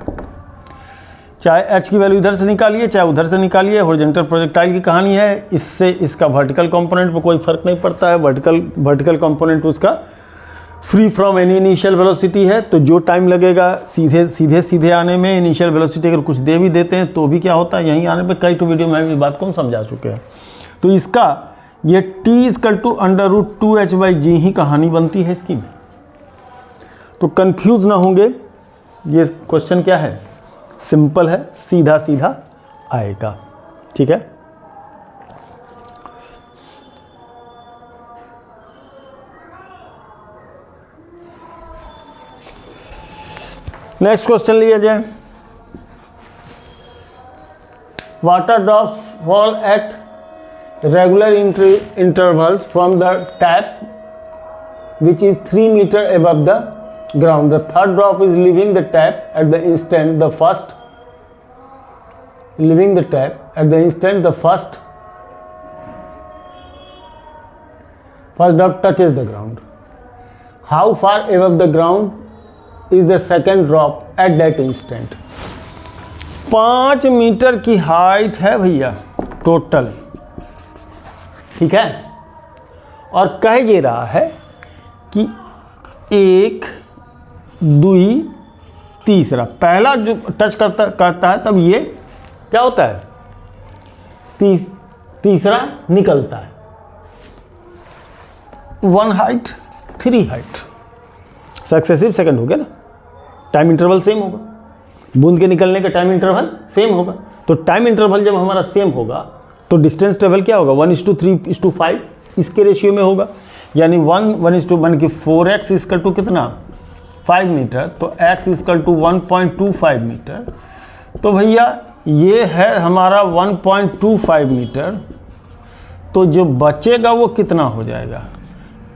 चाहे h की वैल्यू इधर से निकालिए चाहे उधर से निकालिए, हॉरिजॉन्टल प्रोजेक्टाइल की कहानी है। इससे इसका वर्टिकल कंपोनेंट पर कोई फर्क नहीं पड़ता है। वर्टिकल कंपोनेंट उसका free from any initial velocity है, तो जो टाइम लगेगा सीधे आने में, इनिशियल वेलोसिटी अगर कुछ दे भी देते हैं तो भी क्या होता है, यहीं आने पर कई तो वीडियो में इस बात को हम समझा चुके हैं। तो इसका ये t = √2h/g ही कहानी बनती है इसकी। तो कंफ्यूज ना होंगे, ये क्वेश्चन क्या है, सिंपल है, सीधा सीधा आएगा। ठीक है, नेक्स्ट क्वेश्चन लिया जाए। Water drops fall eight regular intervals from the tap which is 3 meters above the ground. The third drop is leaving the tap at the instant the first drop touches the ground. How far above the ground is the second drop at that instant? 5 metre की height है भैया total, ठीक है, और कह ये रहा है कि 1 2 तीसरा, पहला जो टच करता है तब ये क्या होता है, तीसरा निकलता है। 1 हाइट 3 हाइट, सक्सेसिव सेकंड हो गया ना, टाइम इंटरवल सेम होगा, बूंद के निकलने का टाइम इंटरवल सेम होगा। तो टाइम इंटरवल जब हमारा सेम होगा तो डिस्टेंस ट्रेवल क्या होगा, 1:3:5 इसके रेशियो में होगा, यानी 1:1 की 4x इक्वल टू कितना 5 मीटर, तो x इक्वल टू 1.25 मीटर। तो भैया ये है हमारा 1.25 मीटर, तो जो बचेगा वो कितना हो जाएगा,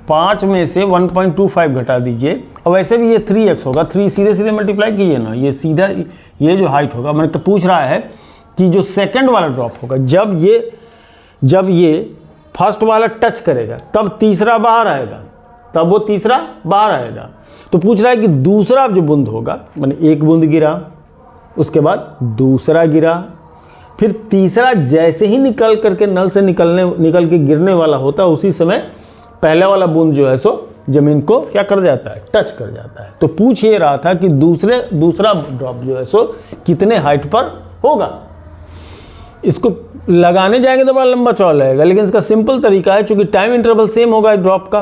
5 में से 1.25 घटा दीजिए। और वैसे भी ये 3x होगा, 3 सीधे सीधे मल्टीप्लाई कीजिए ना, ये सीधा ये जो हाइट होगा, मैंने पूछ रहा है कि जो सेकंड वाला ड्रॉप होगा, जब ये फर्स्ट वाला टच करेगा तब तीसरा बाहर आएगा, तब वो तीसरा बाहर आएगा। तो पूछ रहा है कि दूसरा जो बूंद होगा, मैंने एक बूंद गिरा, उसके बाद दूसरा गिरा, फिर तीसरा जैसे ही निकल करके नल से निकल के गिरने वाला होता है, उसी समय पहला वाला बूंद जो है सो जमीन को क्या कर जाता है, टच कर जाता है। तो पूछ ये रहा था कि दूसरा ड्रॉप जो है सो कितने हाइट पर होगा। इसको लगाने जाएंगे तो बड़ा लंबा चौड़ा लगेगा, लेकिन इसका सिंपल तरीका है, चूंकि टाइम इंटरवल सेम होगा ड्रॉप का,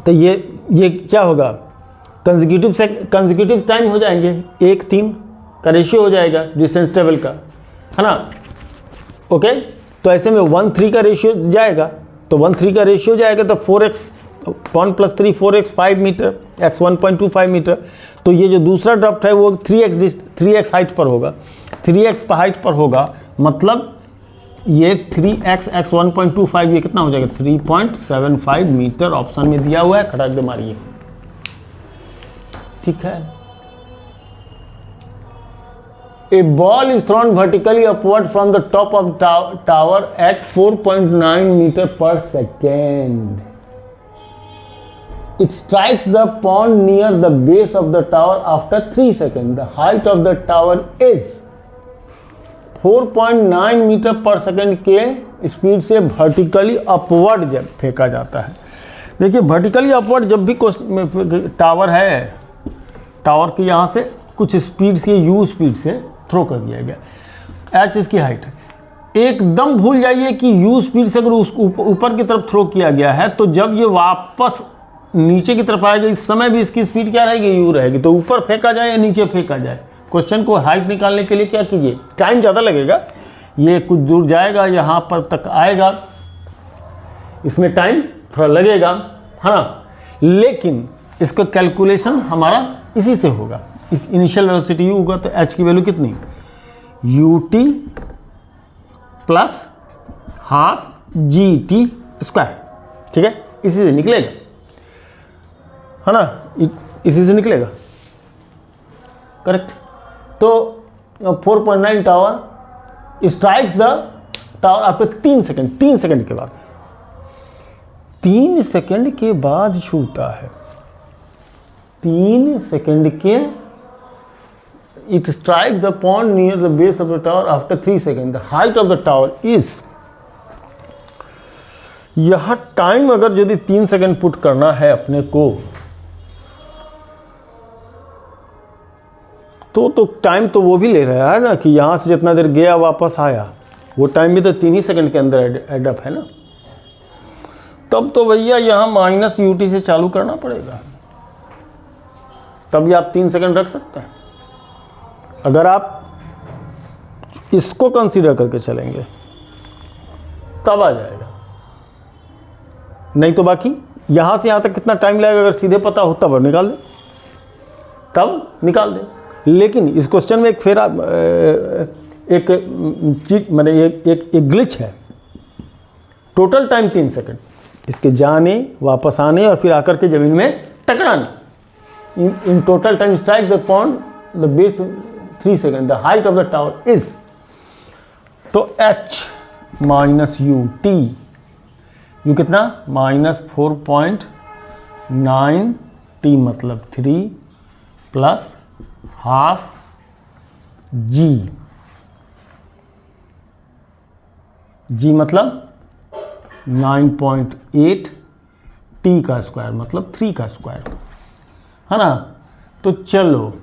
तो ये क्या होगा, कंसेक्यूटिव टाइम हो जाएंगे, 1:3 का रेशियो हो जाएगा डिस्टेंस ट्रेवल का, है ना। ओके, तो ऐसे में 1:3 का रेशियो जाएगा, तो 1:3 का रेशियो जाएगा तो 4x 1 + 3 4x 5 metre, x 1.25 metre. तो ये जो दूसरा ड्रॉप है वो 3x हाइट पर होगा, 3x हाइट पर होगा, मतलब ये 3x x 1.25 ये कितना हो जाएगा, 3.75 मीटर ऑप्शन में दिया हुआ है, खटाक दे मारिए। ठीक है। A ball is thrown vertically upward from the top of tower at 4.9 meter per second. It strikes the pond near the base of the tower after 3 seconds. The height of the tower is 4.9 metre पर second के speed से vertically upward जब फेंका जाता है। देखिए vertically upward जब भी टावर है, टावर के यहाँ से कुछ स्पीड से u स्पीड से थ्रो कर दिया गया, h इसकी हाइट है। एकदम भूल जाइए कि u स्पीड से अगर उसको ऊपर की तरफ थ्रो किया गया है, तो जब ये वापस नीचे की तरफ आएगा, इस समय भी इसकी स्पीड क्या रहेगी, u रहेगी। तो ऊपर फेंका जाए या नीचे फेंका जाए, क्वेश्चन को हाइट निकालने के लिए क्या कीजिए, टाइम ज़्यादा लगेगा, ये कुछ दूर जाएगा, यहाँ पर तक आएगा, इसमें टाइम थोड़ा लगेगा, है ना। लेकिन इसका कैलकुलेशन हमारा इसी से होगा, इस इनिशियल वेलोसिटी u होगा, तो h की वैल्यू कितनी, ut plus half gt square. ठीक है, इसी से निकलेगा, है ना, इसी से निकलेगा, करेक्ट। तो 4.9 tower strikes the tower after 3 second, 3 second के बाद, 3 सेकेंड के बाद छूता है, 3 सेकेंड के, it strike the pond near the base of the tower after 3 second. The height of the tower is, यह टाइम अगर यदि 3 सेकेंड पुट करना है अपने को, तो टाइम तो वो भी ले रहा है ना, कि यहाँ से जितना देर गया वापस आया, वो टाइम भी तो 3 ही सेकंड के अंदर एडअप है ना। तब तो भैया यहाँ -ut से चालू करना पड़ेगा, तब भी आप 3 सेकंड रख सकते हैं, अगर आप इसको कंसीडर करके चलेंगे तब आ जाएगा। नहीं तो बाकी यहाँ से यहाँ तक कितना टाइम लगेगा, अगर सीधे पता हो तब निकाल दे। लेकिन इस क्वेश्चन में एक फेरा, एक चीज मैंने एक ग्लिच है। टोटल टाइम 3 सेकंड, इसके जाने, वापस आने और फिर आकर के जमीन में टकराने। In total time strike the pond the base 3 second. The height of the tower is, तो h minus u t, u कितना, -4.9 t मतलब 3 प्लस हाफ g, g मतलब 9.8, t का स्क्वायर मतलब 3 का स्क्वायर, है ना। तो चलो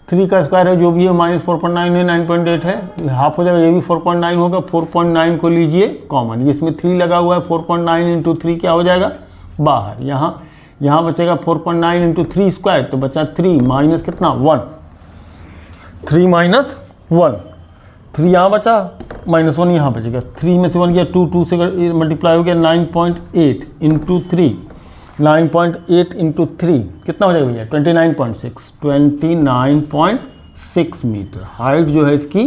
3 का स्क्वायर है जो भी है, -4.9 है, 9.8 है, हाफ हो जाएगा, ये भी 4.9 होगा। 4.9 को लीजिए कॉमन, इसमें 3 लगा हुआ है, 4.9 × 3 क्या हो जाएगा बाहर, यहाँ बचेगा 4.9 × 3 स्क्वायर, तो बचा 3 माइनस कितना 1, 3 माइनस 1, 3 यहाँ बचा, -1 यहाँ बचेगा, 3 में से 1 गया 2, 2 से मल्टीप्लाई हो गया 9.8 × 3, 9.8 × 3 कितना हो जाएगा भैया 29.6 मीटर। हाइट जो है इसकी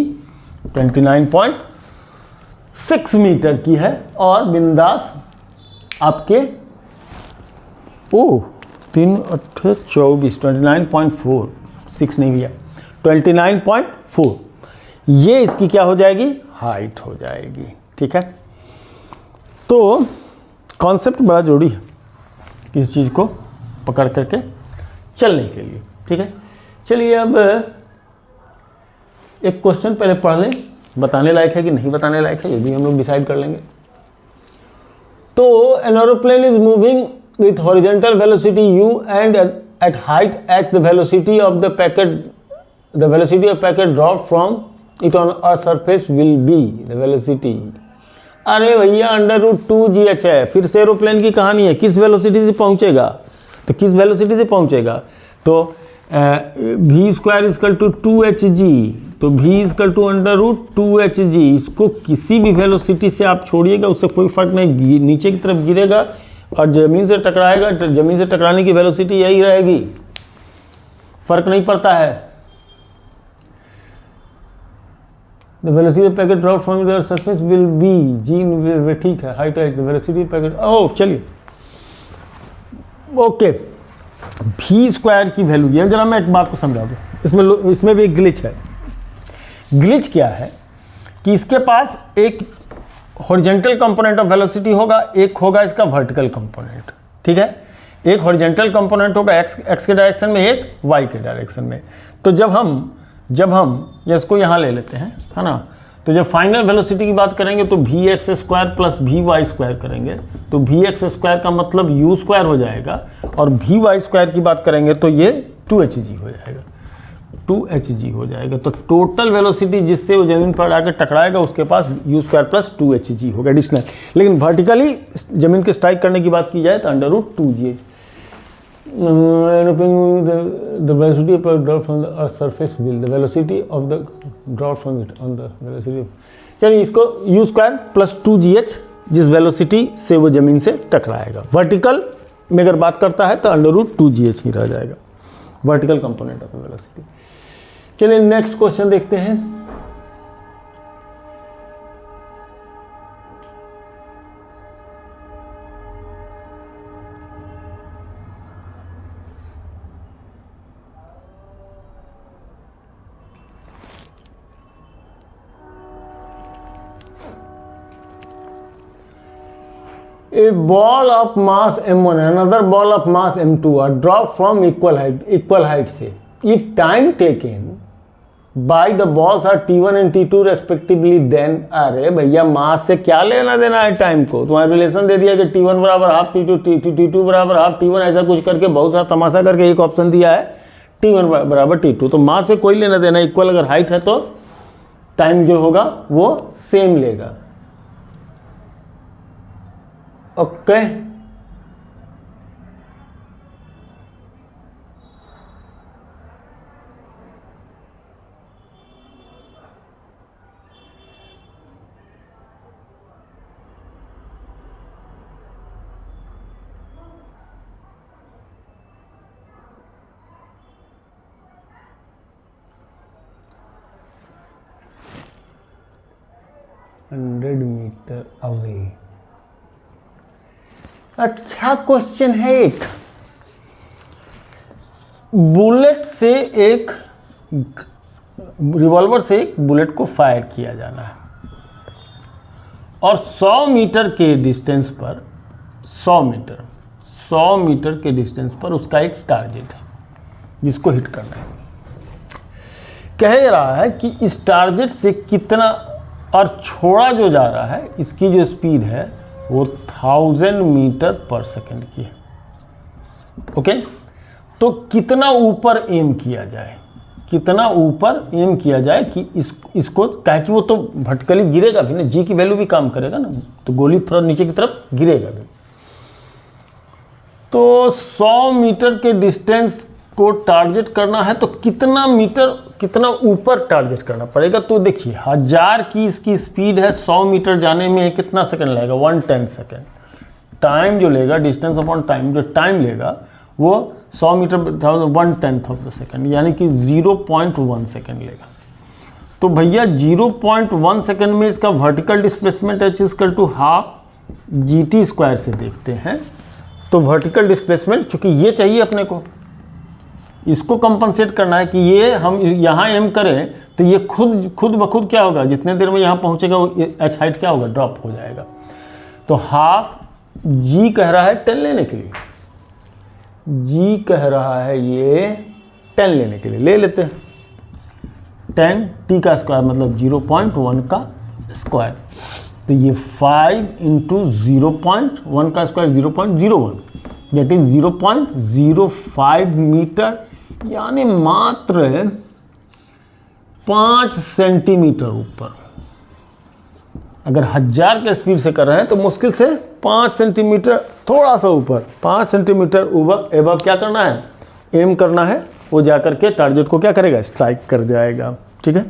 29.6 मीटर की है और बिंदास आपके 3 8 24 29.4 6 नहीं भैया 29.4 ये इसकी क्या हो जाएगी, हाइट हो जाएगी। ठीक है, तो कॉन्सेप्ट बड़ा जरूरी है किसी चीज़ को पकड़ करके चलने के लिए। ठीक है, चलिए अब एक क्वेश्चन पहले पढ़ लें, बताने लायक है कि नहीं बताने लायक है ये भी हम लोग डिसाइड कर लेंगे। तो an aeroplane is moving with horizontal velocity u and at height h the velocity of packet drop from it on a surface will be the velocity। अरे भैया √2gh है, फिर से एरोप्लेन की कहानी है, किस वेलोसिटी से पहुंचेगा, तो किस वेलोसिटी से पहुंचेगा, तो v square is equal to 2hg, तो v इजकल टू √2hg। इसको किसी भी वेलोसिटी से आप छोड़िएगा, उससे कोई फर्क नहीं, नीचे की तरफ गिरेगा और ज़मीन से टकराएगा, ज़मीन से टकराने की वेलोसिटी यही रहेगी, फर्क नहीं पड़ता है। The velocity of packet drop from the surface will be जी, ठीक है, हाइट है the velocity of packet. Oh चलिए ओके, v स्क्वायर की वैल्यू ये, जरा मैं एक बात को समझा दूँ, इसमें भी एक ग्लिच है। ग्लिच क्या है कि इसके पास एक हॉरिजॉन्टल कंपोनेंट ऑफ वेलोसिटी होगा, एक होगा इसका वर्टिकल कंपोनेंट। ठीक है, एक हॉरिजॉन्टल कंपोनेंट होगा एक्स के डायरेक्शन में, एक वाई के डायरेक्शन में। तो जब हम इसको यहाँ ले लेते हैं, है ना, तो जब फाइनल वेलोसिटी की बात करेंगे तो v x square plus v y square करेंगे, तो वी एक्स स्क्वायर का मतलब यू स्क्वायर हो जाएगा, और वी वाई स्क्वायर की बात करेंगे तो ये 2hg हो जाएगा, 2hg हो जाएगा। तो टोटल वेलोसिटी जिससे वो जमीन पर आकर टकराएगा उसके पास यू स्क्वायर प्लस 2hg होगा एडिशनल। लेकिन वर्टिकली जमीन के स्ट्राइक करने की बात की जाए तो √2gh। The velocity of a drop from the earth's surface will the velocity of the drop from it on the velocity। चलिए इसको यू स्क्वायर प्लस 2gh जिस वेलोसिटी से वो जमीन से टकराएगा, वर्टिकल में अगर बात करता है तो √2gh ही रह जाएगा, वर्टिकल कंपोनेंट ऑफ वेलोसिटी। चलिए नेक्स्ट क्वेश्चन देखते हैं। A ball of mass m1 another ball of mass m2 are dropped from equal height से, if time taken by the balls are t1 and t2 respectively then। अरे भैया मास से क्या लेना देना है टाइम को, तुम्हारा रिलेशन दे दिया कि t1 बराबर हाफ t2, t2 बराबर हाफ t1, ऐसा कुछ करके बहुत सारा तमाशा करके एक ऑप्शन दिया है t1 बराबर t2, तो मास से कोई लेना देना, इक्वल अगर हाइट है तो टाइम जो होगा वो सेम लेगा। Okay $100 metre away. अच्छा क्वेश्चन है, एक बुलेट से एक रिवॉल्वर से एक बुलेट को फायर किया जाना है और 100 मीटर के डिस्टेंस पर 100 मीटर के डिस्टेंस पर उसका एक टारगेट है जिसको हिट करना है। कह रहा है कि इस टारगेट से कितना, और छोड़ा जो जा रहा है इसकी जो स्पीड है वो 1000 मीटर पर सेकंड की है। ओके, तो कितना ऊपर एम किया जाए, कितना ऊपर एम किया जाए कि इसको कहे कि वो तो भटकली गिरेगा भी ना, जी की वैल्यू भी काम करेगा ना, तो गोली थोड़ा नीचे की तरफ गिरेगा भी। तो 100 मीटर के डिस्टेंस को टारगेट करना है तो कितना मीटर, कितना ऊपर टारगेट करना पड़ेगा। तो देखिए 1000 की इसकी स्पीड है, 100 मीटर जाने में कितना सेकंड लगेगा, 110 सेकंड। टाइम जो लेगा, डिस्टेंस अपॉन टाइम, जो टाइम लेगा वो 100 मीटर 1/10 ऑफ द सेकंड, यानी कि 0.1 सेकंड लेगा। तो भैया 0.1 सेकेंड में इसका vertical displacement h equal to half GT square से देखते हैं। तो वर्टिकल डिस्प्लेसमेंट चूंकि ये चाहिए अपने को, इसको कंपनसेट करना है कि ये हम यहाँ m करें तो ये खुद ब खुद क्या होगा, जितने देर में यहाँ पहुँचेगा वो h हाइट क्या होगा, ड्रॉप हो जाएगा। तो हाफ g कह रहा है 10 लेने के लिए, g कह रहा है ये 10 लेने के लिए, ले लेते हैं 10 t का स्क्वायर मतलब 0.1 का स्क्वायर। तो ये 5 इंटू 0.1 का स्क्वायर 0.01 दैट इज 0.05 मीटर, यानी मात्र 5 सेंटीमीटर ऊपर। अगर 1000 के स्पीड से कर रहे हैं तो मुश्किल से 5 सेंटीमीटर, थोड़ा सा ऊपर 5 सेंटीमीटर एबव क्या करना है, एम करना है। वो जाकर के टारगेट को क्या करेगा, स्ट्राइक कर जाएगा। ठीक है,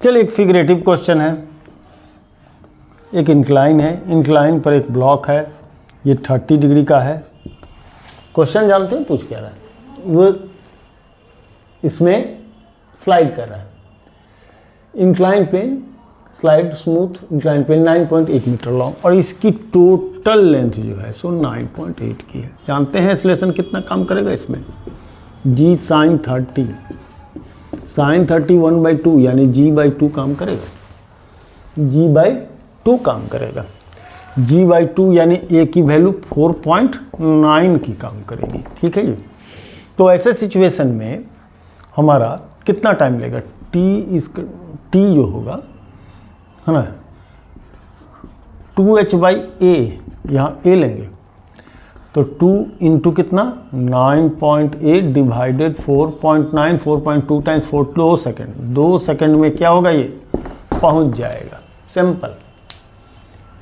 चलिए एक फिगरेटिव क्वेश्चन है। एक इंक्लाइन है, इंक्लाइन पर एक ब्लॉक है, ये 30 डिग्री का है। क्वेश्चन जानते हैं पूछ क्या रहा है, वो इसमें स्लाइड कर रहा है। Incline plane slide smooth incline plane 9.8 metre long और इसकी टोटल लेंथ जो है सो 9.8 की है। जानते हैं एक्सेलरेशन कितना काम करेगा इसमें, g sin 30 1/2 यानी g/2 काम करेगा, g/2 काम करेगा। g/2 यानी a की वैल्यू 4.9 की काम करेगी। ठीक है जी, तो ऐसे सिचुएशन में हमारा कितना टाइम लेगा, t जो होगा है ना 2h/a, यहाँ a लेंगे तो 2 इंटू कितना 9.8 डिवाइडेड 4.9, 4.2 टाइम्स 4, 2 सेकेंड, 2 सेकेंड में क्या होगा, ये पहुंच जाएगा। Simple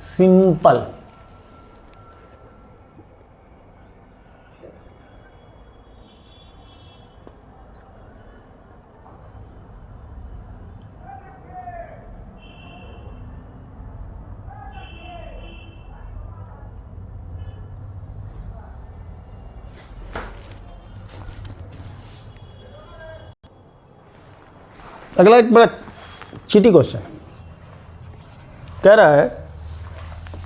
simple. अगला एक बड़ा चीटी क्वेश्चन कह रहा है,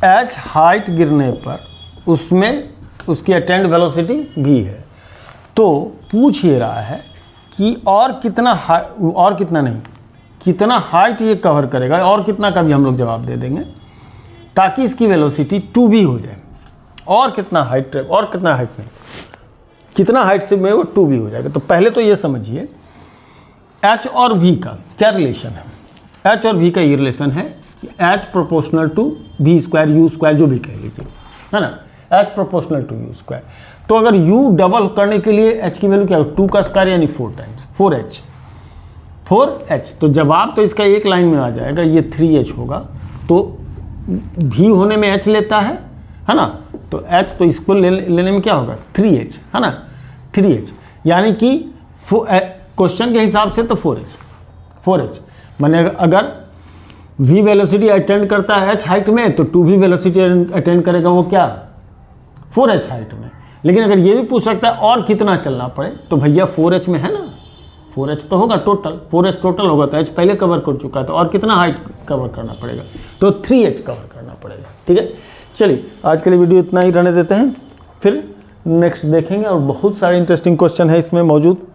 h हाइट गिरने पर उसमें उसकी अटेंड वेलोसिटी v है। तो पूछ ये रहा है कि और कितना नहीं, कितना हाइट ये कवर करेगा, और कितना का भी हम लोग जवाब दे देंगे ताकि इसकी वेलोसिटी 2v हो जाए। और कितना हाइट नहीं, कितना हाइट से में वो 2v हो जाएगा। तो पहले तो ये समझिए h और v का क्या रिलेशन है। h और v का ये रिलेशन है कि h proportional to v square u square जो भी कह लीजिए, है ना, h proportional to u square. तो अगर u डबल करने के लिए h की वैल्यू क्या हो, 2 का स्क्वायर यानी 4 टाइम्स 4h। तो जवाब तो इसका एक लाइन में आ जाएगा, ये 3h होगा। तो v होने में h लेता है ना, तो h तो इसको लेने में क्या होगा 3h, है ना 3h, यानी कि क्वेश्चन के हिसाब से तो 4h माने अगर v वेलोसिटी अटेंड करता है h हाइट में तो 2v वेलोसिटी अटेंड करेगा वो क्या 4h हाइट में। लेकिन अगर ये भी पूछ सकता है और कितना चलना पड़े, तो भैया 4h में है ना, 4h तो होगा टोटल, 4h टोटल होगा तो h पहले कवर कर चुका है, तो और कितना हाइट कवर करना पड़ेगा, तो 3h कवर करना पड़ेगा। ठीक है, चलिए आज के लिए वीडियो इतना ही रहने देते हैं, फिर नेक्स्ट देखेंगे और बहुत सारे इंटरेस्टिंग क्वेश्चन है इसमें मौजूद।